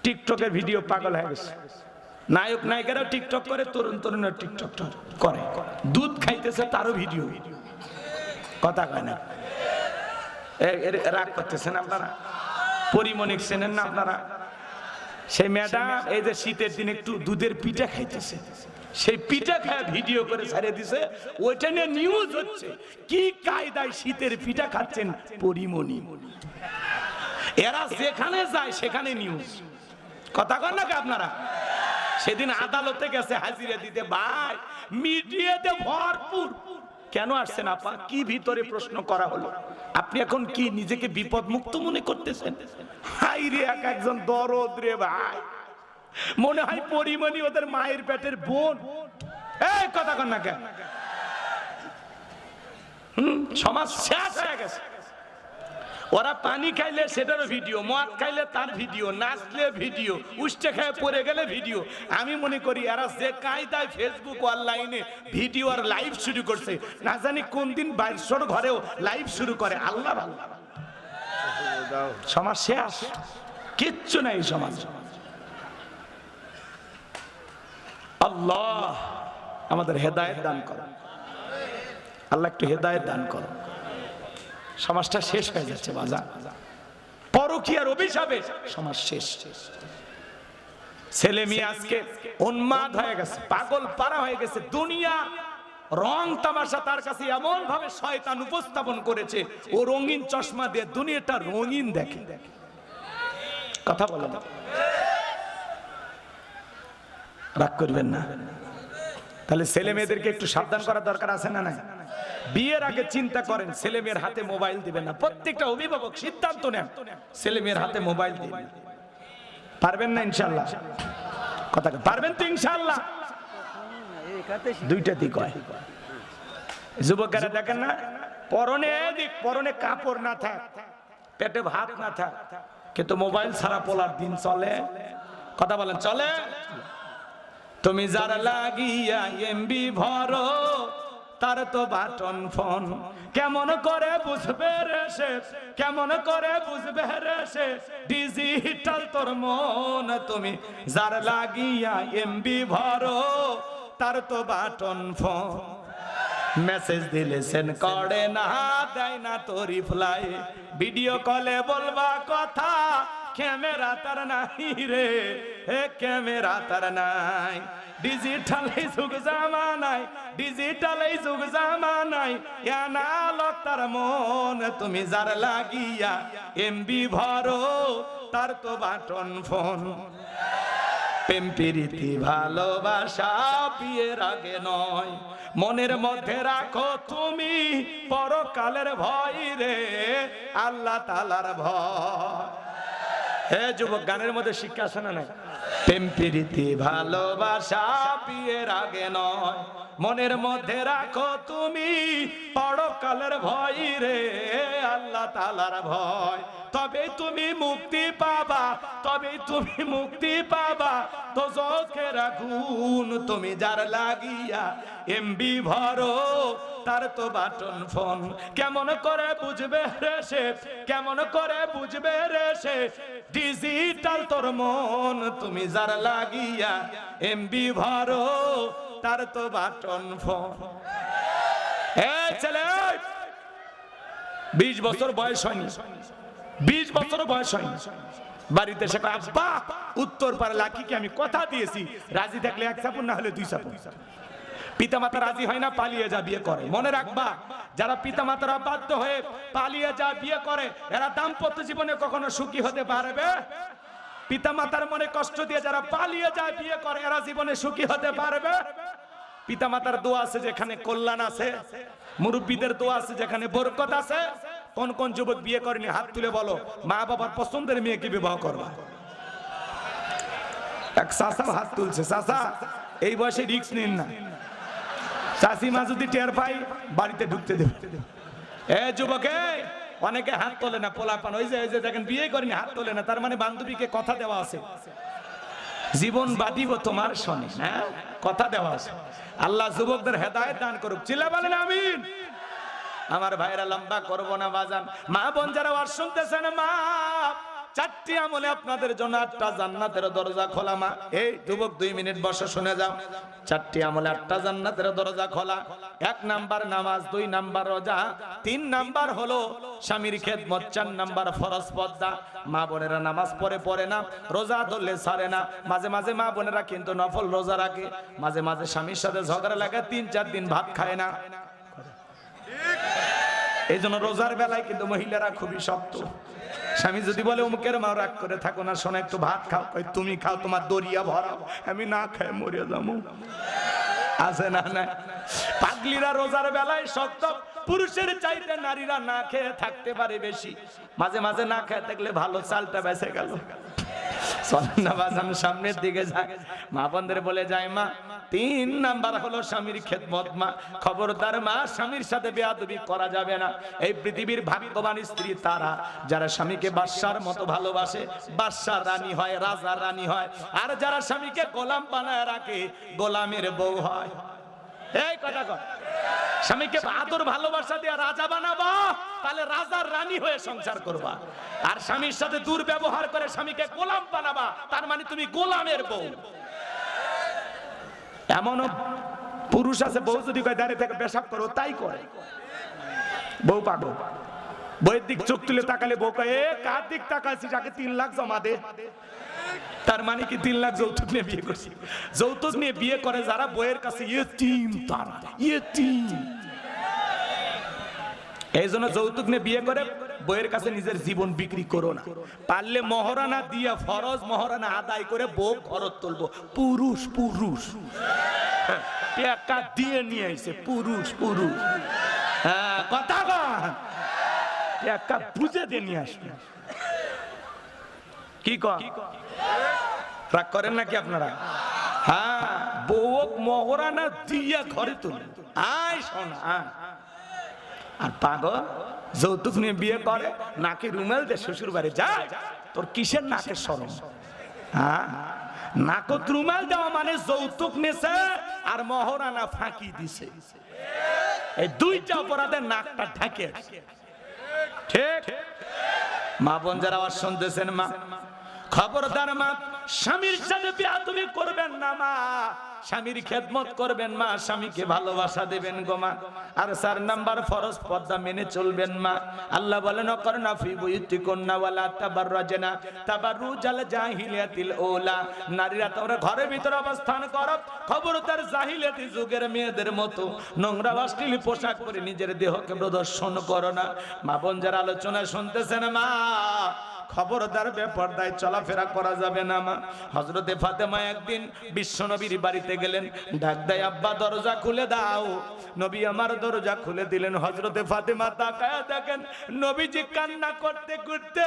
টিকটকের ভিডিও পাগল হয়ে গেছে। নায়ক নায়িকারাও টিকটক করে, তরুণ তরুণরা টিকটক করে, দুধ খাইতেছে তারও ভিডিও। কথা কয় না, রাগ করতেছেন আপনারা? পরিমণিক চেনেন না আপনারা? সেই ম্যাডাম এই যে শীতের দিন একটু দুধের পিঠা খাইতেছে, সেই পিঠা খায় ভিডিও করে ছাড়িয়ে দিছে, ওইটা নিয়ে নিউজ হচ্ছে। কি কায়দায় শীতের পিঠা খাচ্ছেন পরিমণি? এরা যেখানে যায় সেখানে নিউজ। কথা কন না আপনারা? সেদিন আদালতে গেছে হাজিরা দিতে, ভাই মিডিয়াতে ভরপুর। কেন আসছেন আপা? কি ভিতরে প্রশ্ন করা হলো? আপনি এখন কি নিজেকে বিপদ মুক্ত মনে করতেছেন? হাই রে, একজন দরদ রে ভাই, মনে হয় পরিমণি ওদের মায়ের পেটের বোন। এই কথা কন না কেন? সমাজ শেষ হয়ে গেছে। ওরা পানি খাইলে সেটারও ভিডিও, মদ খাইলে তার ভিডিও, নাচলে ভিডিও, উষ্টে খায় পড়ে গেলে ভিডিও। আমি মনে করি এরা যে কায়দায় ফেসবুক অনলাইনে ভিডিও আর লাইভ শুরু করছে, না জানি কোন দিন 2200 ঘরেও লাইভ শুরু করে। আল্লাহ আল্লাহ, সমাজ শেষ, কিচ্ছু নাই সমাজ। আল্লাহ আমাদের হেদায়েত দান করো, আল্লাহ একটু হেদায়েত দান করো। সমাজটা শেষ হয়ে যাচ্ছে বাজার, পরকীয়ার অভিশাপে সমাজ শেষ। ছেলে মেয়ে আজকে উন্মাদ হয়ে গেছে, পাগল পারা হয়ে গেছে। দুনিয়া রং তামাশা তার কাছে এমন ভাবে শয়তান উপস্থাপন করেছে, ও রঙিন চশমা দিয়ে দুনিয়াটা রঙিন দেখে। কথা বলেন, রাগ করবেন না। তাহলে ছেলে মেয়েদেরকে একটু সাবধান করা দরকার আছে না? না, বিয়ের আগে চিন্তা করেন ছেলে মেয়ের হাতে মোবাইল দিবেন না। প্রত্যেকটা অভিভাবক সিদ্ধান্ত নেন, ছেলে মেয়ের হাতে মোবাইল দিবেন। পারবেন না ইনশাআল্লাহ? কথা পারবেন তো ইনশাআল্লাহ? দুইটা দিক হয়। যুবকেরা দেখেন না, পরনে কাপড় না থাক, পেটে ভাত না থাক, কিন্তু মোবাইল ছাড়া পোলার দিন চলে। কথা বলেন, চলে? তুমি যারা লাগিয়া এমবি ভরো, তার তো বাটন ফোন। কেমন করে বুঝবে রে সে, কেমন করে বুঝবে রে সে, ডিজিটাল তোর মন। তুমি যার লাগিয়া এমবি ভরো, তার তো বাটন ফোন। মেসেজ দিলে সেন্ড করে না, দেয় না তো রিপ্লাই। ভিডিও কলে বলবা কথা, ক্যামেরা তার নাই রে, ক্যামেরা তার নাই। ডিজিটাল এই যুগ জামানায়, ডিজিটাল এই যুগ জামানায়, অ্যানালগ তার মন। তুমি যার লাগিয়া এমবি ভরো, তার তো বাটন ফোন। প্রেম প্রীতি ভালোবাসা বিয়ের আগে নয়, মনের মধ্যে রাখো তুমি পরকালের ভয় রে, আল্লাহ তাআলার ভয়। হে যুবক, গানের মধ্যে শিক্ষা আছে না? নাই? প্রেম প্রীতি ভালোবাসা বিয়ের আগে নয়, মনের মধ্যে রাখো তুমি পরকালের ভয় রে, আল্লাহ তাআলার ভয়। তবে তুমি মুক্তি পাবা, তবে তুমি মুক্তি পাবা, তো চোখের আগুন। তুমি যার লাগিয়া এমবি ভরো, তার তো বাটন ফোন। কেমন করে বুঝবে রে সে, কেমন করে বুঝবে রে সে, ডিজিটাল তোর মন। তুমি যার লাগিয়া এমবি ভরো, তার তো বাটন ফোন। এই ছেলে, 20 বছর বয়স হয়নি, 20 বছর বয়স হয়নি, বাড়িতে এসে আব্বা উত্তর পাড়া লাকিকে আমি কথা দিয়েছি, রাজি থাকলে 1 চাপুন, না হলে 2 চাপুন। পিতামাতা রাজি হয় না, পালিয়ে যা বিয়ে করে। মনে রাখবা, যারা পিতামাতারা বাধ্য হয়ে পালিয়ে যা বিয়ে করে, এরা দাম্পত্য জীবনে কখনো সুখী হতে পারবে? পিতামাতার মনে কষ্ট দিয়ে যারা পালিয়ে যায় বিয়ে করে, এরা জীবনে সুখী হতে পারবে? পিতামাতার দোয়া আছে যেখানে কল্যাণ আছে, মুরব্বীদের দোয়া আছে যেখানে বরকত আছে। কোন কোন যুবক বিয়ে করেনি হাত তুলে বলো, মা বাবার পছন্দের মেয়েকে বিবাহ করবা। এক চাচা হাত তুলছে, চাচা এই বয়সে রিস্ক নিন না, চাচিমা যদি টের পাই বাড়িতে ঢুকতে দেবে। এ যুবকে, অনেকে হাত তোলে না, পোলাপান ওই যে দেখেন বিয়ে করেনি হাত তোলে না, তার মানে বান্ধবীকে কথা দেওয়া আছে, জীবন বাদিব তোমার শোনে, হ্যাঁ কথা দেওয়া আছে। আল্লাহ যুবকদের হেদায়েত দান করুক, চিল্লা বলেন আমিন। আমার ভাইরা লম্বা করবো না বাজান, মা বোন যারা ওয়াজ শুনতেছেন, মা চারটি আমলে আপনাদের জন্য 8টা জান্নাতের দরজা খোলা মা। এই যুবক 2 মিনিট বসে শুনে যাও। চারটি আমলে 8টা জান্নাতের দরজা খোলা। 1 নাম্বার নামাজ, 2 নাম্বার রোজা, 3 নাম্বার হলো স্বামীর খেদমত, 4 নাম্বার ফরজ পর্দা। মা বোনেরা নামাজ পড়ে না, রোজা ধরলে ছাড়ে না। মাঝে মাঝে মা বোনেরা কিন্তু নফল রোজা রাখে, মাঝে মাঝে স্বামীর সাথে ঝগড়া লাগে, 3-4 দিন ভাত খায় না। এই জন্য রোজার বেলায় কিন্তু মহিলারা খুবই শক্ত। স্বামী যদি বলে অমুকের মা রাগ করে থাকো না, শোনা একটু ভাত খাও, কই তুমি খাও, তোমার দরিয়া ভরাও, আমি না খাই মরে যাবো। আছে না না? পাগলিরা রোজার বেলায় শক্ত, পুরুষের চাইতে নারীরা না খেয়ে থাকতে পারে বেশি। মাঝে মাঝে না খেয়ে থাকলে ভালো চালটা বেঁচে গেল। সামনের দিকে যায়, মা বোনদের বলে যায় মা 3 নাম্বার হলো স্বামীর খেদমত মা। খবরদার মা, স্বামীর সাথে বেয়াদবি করা যাবে না। এই পৃথিবীর ভাগ্যবান স্ত্রী তারা যারা স্বামীকে বাদশার মতো ভালোবাসে, বাদশার রানী হয়, রাজার রানী হয়। আর যারা স্বামীকে গোলাম বানায় রাখে, গোলামের বউ হয়। এই কথা কর, স্বামীকে আদর ভালোবাসা দিয়ে রাজা বানাবা, তাহলে রাজার রানী হয়ে সংসার করবা। আর স্বামীর সাথে দুর্ব্যবহার করে স্বামীকে গোলাম বানাবা, তার মানে তুমি গোলামের বউ। এমনও পুরুষ আছে, বউ যদি কয় দাঁড়িয়ে থেকে পেশাব করো, তাই করে। বউ পাগল, বইয়ের দিক চোখ তুলে তাকালে বউ কয় এ কার দিক তাকাচ্ছিস, আগে 3 লাখ জমা দে। তার মানে কি 3 লাখ যৌতুক নিয়ে বিয়ে করছি। যৌতুক নিয়ে বিয়ে করে যারা বইয়ের কাছে ইয়েতিম, তারা ইয়েতিম। এই জন্য যৌতুক নিয়ে বিয়ে করে বইয়ের কাছে নিজের জীবন বিক্রি করো না। পারলে মহারানা দিয়ে ফরজ মহারানা আদায় করে বউ ঘরত তুলবো। পুরুষ পুরুষ টাকা দিয়ে নিয়ে এসে পুরুষ পুরুষ, হ্যাঁ কথা টাকা বুঝে দিয়ে নিয়ে আসবে। কি রাগ করেন নাকি আপনারা? হ্যাঁ, বউ মহারানা দিয়ে ঘরে তুলবে। আয় শোনা, আর পাগল যৌতুক নিয়ে বিয়ে করে, নাকে রুমাল দে শ্বশুর বাড়ি যায়। তোর কিসের নাকের শরম? হ্যাঁ, নাকত রুমাল দেওয়া মানে যৌতুক নেছে আর মহারানা ফাঁকি দিছে। এই 2টা অপরাধে নাকটা ঢাকে। ঠিক মা বোন যারা আওয়াজ শুনতেছেন মা, খবরদার মা, স্বামীর সাথে বেয়াদবি করবেন না মা, স্বামীর খেদমত করবেন মা, স্বামীকে ভালোবাসা দেবেন গো মা। আর 4 নাম্বার ফরজ পর্দা মেনে চলবেন মা। আল্লাহ বলেন অকরনা ফি বুয়ুতিকুন্না ওয়ালা তাবাররাজনা তাবাররুজাল জাহিলিয়াতিল উলা। নারীরা তোমরা ঘরের ভিতরে অবস্থান করো, খবরদার জাহিলিয়াতি যুগের মেয়েদের মতো নোংরা অশ্লীল পোশাক পরে নিজের দেহকে প্রদর্শন করো না। মা বোন যারা আলোচনা শুনতেছেন মা, খবরদার বেপরদায় চলাফেরা করা যাবে না মা। হযরতে ফাতেমা একদিন বিশ্বনবীর বাড়িতে গেলেন, ডাক দেয় আব্বা দরজা খুলে দাও। নবী আমার দরজা খুলে দিলেন। হযরতে ফাতেমা তাকায় দেখেন নবীজি কান্না করতে করতে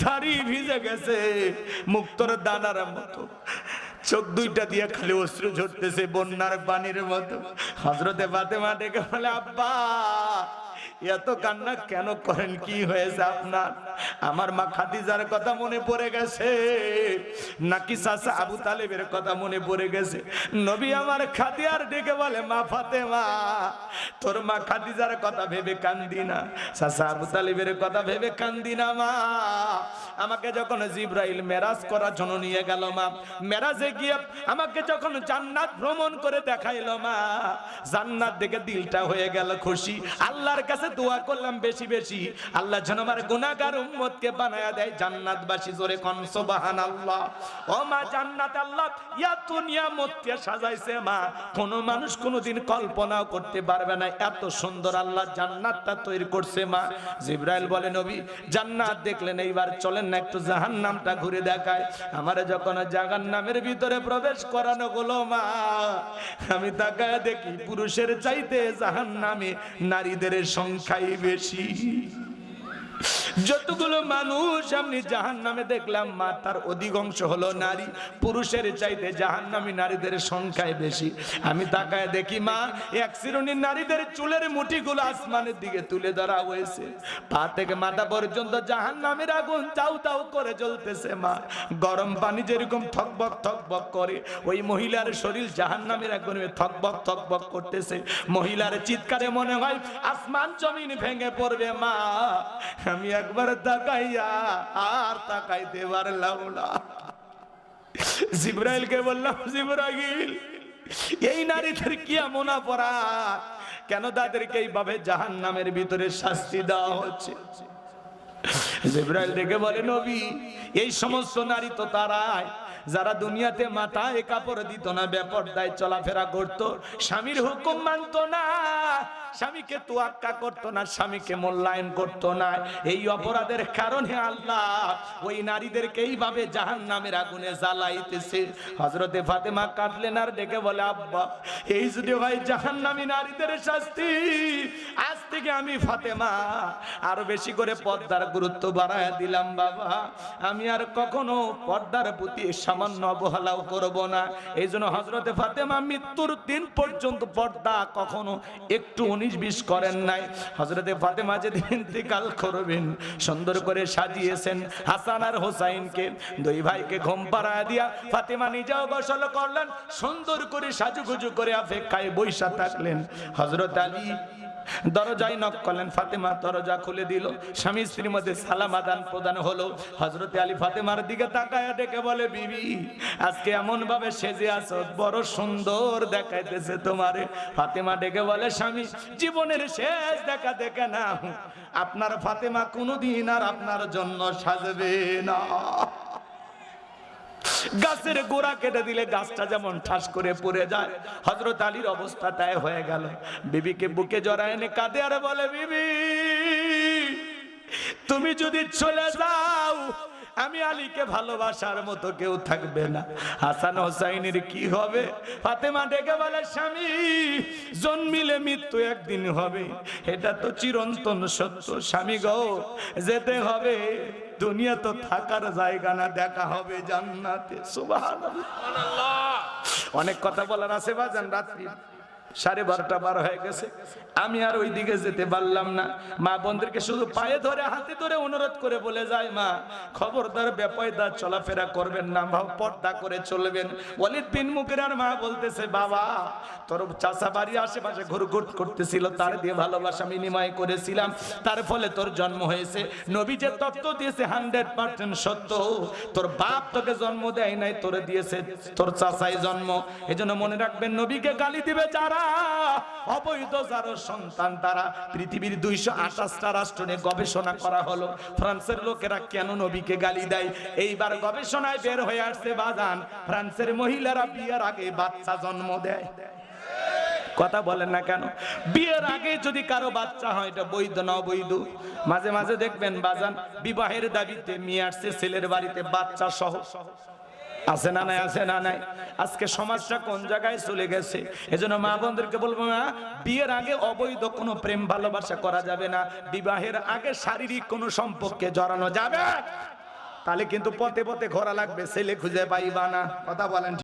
দাড়ি ভিজে গেছে মুক্তোর দানার মতো, চোখ 2টা দিয়ে খালি অশ্রু ঝরতেছে বন্যার পানির মতো। হযরতে ফাতেমা ডেকে বলে আব্বা এত কান্না কেন করেন, কি হয়েছে আপনার? আমার মা খাদিজার কথা মনে পড়ে গেছে, নাকি চাচা আবু তালেবের কথা মনে পড়ে গেছে? নবী আমার খাদিজার ডেকে বলে মা ফাতেমা, তোর মা খাদিজার কথা ভেবে কান্দি না, চাচা আবু তালেবের কথা ভেবে কান্দি না মা। আমাকে যখন জিবরাইল মেরাজ করার জন্য নিয়ে গেল মা, মেরাজে গিয়ে আমাকে যখন জান্নাত ভ্রমণ করে দেখাইলো মা, জান্নাত দেখে দিলটা হয়ে গেল খুশি। আল্লাহর কাছে দোয়া করলাম বেশি বেশি, আল্লাহ যেন আমার গুনাহগার উম্মতকে বানায়া দেয় জান্নাতবাসী। জোরে কোন সুবহানাল্লাহ। ও মা, জান্নাত আল্লাহ এত নিয়ামত দিয়ে সাজাইছে মা, কোন মানুষ কোনদিন কল্পনাও করতে পারবে না এত সুন্দর আল্লাহ জান্নাতটা তৈরি করছে মা। জিবরাইল বলে নবী জান্নাত দেখলেন, এইবার চলেন না একটু জাহান্নামটা ঘুরে দেখায়। আমারে যখন জাহান্নামের ভিতরে প্রবেশ করানো হলো মা, আমি তাকায় দেখি পুরুষের চাইতে জাহান্নামে নারীদের সংখ্যাই বেশি। যতগুলো মানুষ আমি জাহান্নামে দেখলাম মা, তার অধিকাংশ হলো নারী। পুরুষের চাইতে জাহান্নামী নারীদের সংখ্যায় বেশি। আমি তাকায় দেখি মা, এক শ্রেণীর নারীদের চুলের মুঠিগুলো আসমানের দিকে তুলে ধরা হয়েছে, পা থেকে মাথা পর্যন্ত জাহান্নামের আগুন চাউ চাউ করে জ্বলতেছে মা। গরম পানি যেরকম থকবক থকবক করে, ওই মহিলার শরীর জাহান্নামের আগুনে থকবক থকবক করতেছে। মহিলার চিৎকারে মনে হয় আসমান জমিন ভেঙে পড়বে মা। আমি একবার তাকাইয়া আর তাকাইতে পারলাম না। জিবরাইলকে বললাম, জিবরাইল, এই নারীদের কি এমন অপরাধ, কেন তাদেরকে এইভাবে জাহান্নামের ভিতরে শাস্তি দেওয়া হচ্ছে? জিবরাইল ডেকে বলে, নবী, এই সমস্ত নারী তো তারাই যারা দুনিয়াতে মাথায় কাপড় দিত না, বেপরদায় চলাফেরা করত, স্বামীর হুকুম মানত না, স্বামীকে তোয়াক্কা করতো না, স্বামীকে মূল্যায়ন করতো না। এই অপরাধের কারণে আল্লাহ ওই নারীদেরকে এইভাবে জাহান্নামের আগুনে জ্বালাইতেছে। হযরতে ফাতেমা কাঁদলেন আর ডেকে বলে, আব্বা, এই যদি হয় জাহান্নামী নারীদের শাস্তি, আজ থেকে আমি ফাতেমা আরো বেশি করে পর্দার গুরুত্ব বাড়ায় দিলাম বাবা। আমি আর কখনো পর্দার প্রতি সামান্য অবহেলাও করব না। এই জন্য হযরতে ফাতেমা মৃত্যুর দিন পর্যন্ত পর্দা কখনো একটু 19-20 করেন নাই। হযরতে ফাতেমা যেদিন ইন্তেকাল করবেন, সুন্দর করে সাজিয়েছেন হাসান আর হোসাইনকে, দুই ভাইকে ঘুম পাড়ায় দিয়া ফাতেমা নিজেও গোসল করলেন, সুন্দর করে সাজুগুজু করে অপেক্ষায় বৈশা থাকলেন। হযরত আলী দরজায় নক করলেন, ফাতেমা দরজা খুলে দিল, স্বামী স্ত্রীর মধ্যে সালাম আদান প্রদান হলো। হযরতে আলী ফাতেমার দিকে তাকায়া ডেকে বলে, বিবি, আজকে এমন ভাবে সেজে আছো, বড় সুন্দর দেখাইতেছে তোমারে। ফাতেমা ডেকে বলে, স্বামী, জীবনের শেষ দেখা দেখে না, আপনার ফাতেমা কোনোদিন আর আপনার জন্য সাজবে না। গাছের গোড়া কেটে দিলে গাছটা যেমন ঠাস করে পড়ে যায়, হযরত আলীর অবস্থা তাই হয়ে গেল। বিবিকে বুকে জড়ায় এনে কাঁদে আর বলে, বিবি, তুমি যদি চলে যাও, আমি আলীকে ভালোবাসার মতো কেউ থাকবে না, হাসান হোসাইনের কি হবে? ফাতেমা ডেকে বলে, স্বামী, জন্মিলে মৃত্যু একদিন হবে, এটা তো চিরন্তন সত্য। স্বামী গো, যেতে হবে, দুনিয়া তো থাকার জায়গা না, দেখা হবে জান্নাতে। সুবহানাল্লাহ। অনেক কথা বলার আছে বাজান, রাত্রি 12:30 বার হয়ে গেছে, আমি আর ওই দিকে যেতে পারলাম না। মা বোনদেরকে শুধু পায়ে ধরে হাতে ধরে অনুরোধ করে বলে যায়, মা, খবরদার বেপরদা চলাফেরা করবেন না, পর্দা করে চলবেন। ওয়ালিদ বিন মুগিরার মা বলতেছে, বাবা, তোর চাচা বাড়ির আশেপাশে ঘুরঘুর করতেছিল, তার দিয়ে ভালোবাসা বিনিময় করেছিলাম, তার ফলে তোর জন্ম হয়েছে। নবী যে তত্ত্ব দিয়েছে 100% সত্য, তোর বাপ তোকে জন্ম দেয় নাই, তোরে দিয়েছে তোর চাচাই জন্ম। এজন্য মনে রাখবেন, নবীকে গালি দিবে যারা, অবৈধ যারা সন্তান, তারা পৃথিবীর 228টা রাষ্ট্র নিয়ে গবেষণা করা হলো, ফ্রান্সের লোকেরা কেন নবীকে গালি দেয়। এইবার গবেষণায় বের হয়ে আসছে বাজান, ফ্রান্সের মহিলারা বিয়ের আগে বাচ্চা জন্ম দেয়। কথা বলেন না কেন? বিয়ের আগে যদি কারো বাচ্চা হয়, এটা বৈধ না অবৈধ? মাঝে মাঝে দেখবেন বাজান, বিবাহের দাবিতে মেয়ে আসছে ছেলের বাড়িতে বাচ্চা সহ, আছে না নাই? আছে না নাই? আজকে সমাজটা কোন জায়গায় চলে গেছে। এজন্য মা বোনদেরকে বলবো, না, বিয়ের আগে অবৈধ কোনো প্রেম ভালোবাসা করা যাবে না, বিবাহের আগে শারীরিক কোনো সম্পর্কে জড়ানো যাবে, তাহলে কিন্তু পথে পথে ঘোরা লাগবে, ছেলে খুঁজে পাইবা না। কথা বলেন।